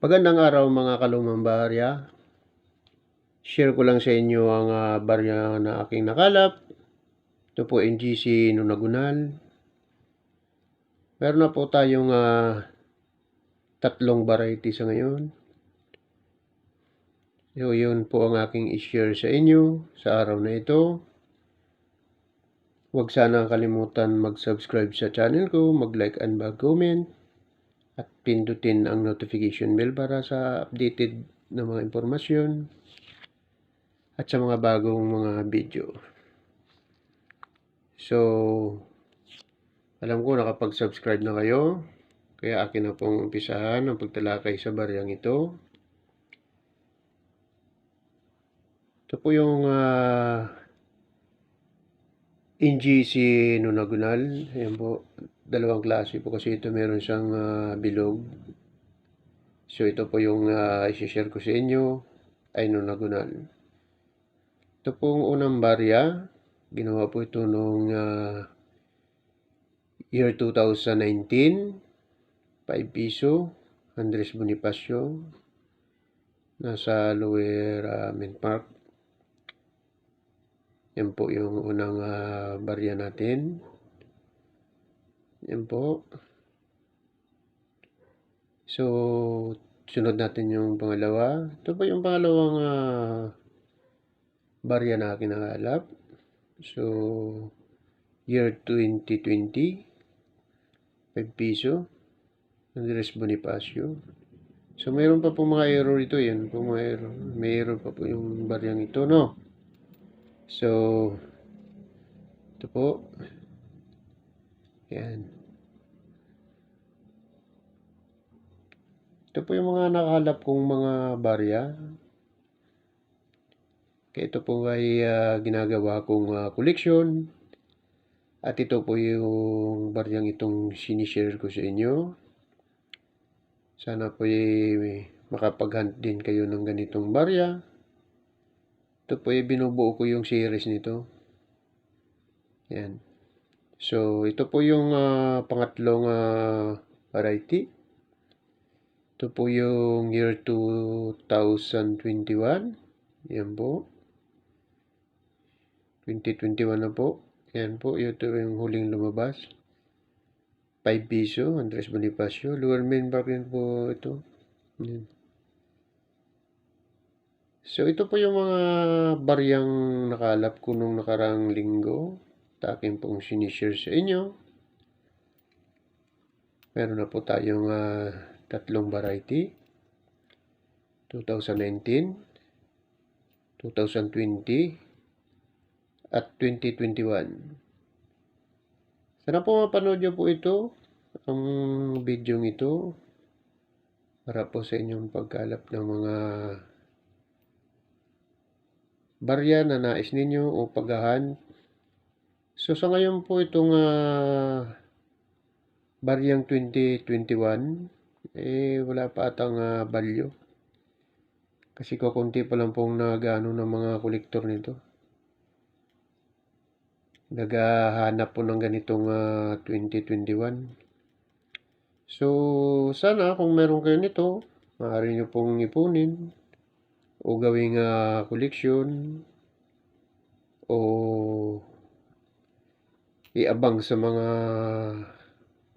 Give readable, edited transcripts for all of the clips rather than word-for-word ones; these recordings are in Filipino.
Magandang araw mga kalumang barya. Share ko lang sa inyo ang barya na aking nakalap. Ito po NGC Nunagunal. Meron na po tayong tatlong variety sa ngayon. So yun po ang aking i-share sa inyo sa araw na ito. Huwag sana kalimutan mag-subscribe sa channel ko, mag-like and mag-comment. At pindutin ang notification bell para sa updated na mga impormasyon at sa mga bagong mga video. So, alam ko nakapag-subscribe na kayo, kaya akin na pong umpisahan ang pagtalakay sa baryang ito. Ito po yung NGC Nunagunal. Ayan po, dalawang klase po kasi ito. Meron siyang bilog. So, ito po yung isi-share ko sa inyo ay Nunagunal. Ito pong unang barya. Ginawa po ito noong year 2019. 5 piso. Andres Bonifacio. Nasa Lower Mint Park. Yan po yung unang barya natin. Yan po. So, sunod natin yung pangalawa. Ito po yung pangalawang barya na aking nakalap. So, year 2020. 5 piso. Andres Bonifacio. So, mayroon pa po mga error ito. Yan po mga error. May error pa po yung baryang ito, no? So, ito po. Yan. Ito po yung mga nakalap kong mga barya. Kaya ito po ay ginagawa kong collection. At ito po yung baryang itong sinishare ko sa inyo. Sana po makapag-hunt din kayo ng ganitong barya. Ito po binubuo ko yung series nito. Yan. So, ito po yung pangatlong variety. Ito po yung year 2021. Yan po. 2021 na po. Yan po. Ito yung huling lumabas. 5 piso. Andres Bonifacio. Lower Mint Park rin po ito. Yan. So, ito po yung mga baryang nakalap ko nung nakarang linggo. Akin pong sinishare sa inyo. Meron na po tayong tatlong variety. 2019, 2020, at 2021. Sana po mapanood nyo po ito, ang video ito, para po sa inyong pagkalap ng mga barya na nais ninyo o paghahan. So, sa ngayon po itong baryang 2021, wala pa atang value. Kasi kukunti pa lang pong nagano ng mga kolektor nito. Naghahanap po ng ganitong 2021. So, sana kung meron kayo nito, maaari nyo pong ipunin o gawing koleksyon o iabang sa mga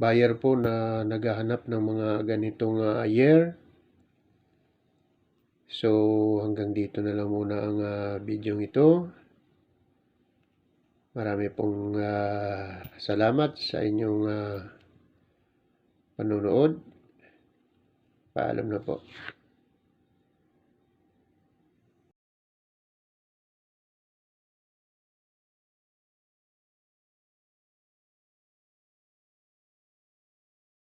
buyer po na naghahanap ng mga ganitong year. So, hanggang dito na lang muna ang video ito. Marami pong salamat sa inyong panonood. Paalam na po.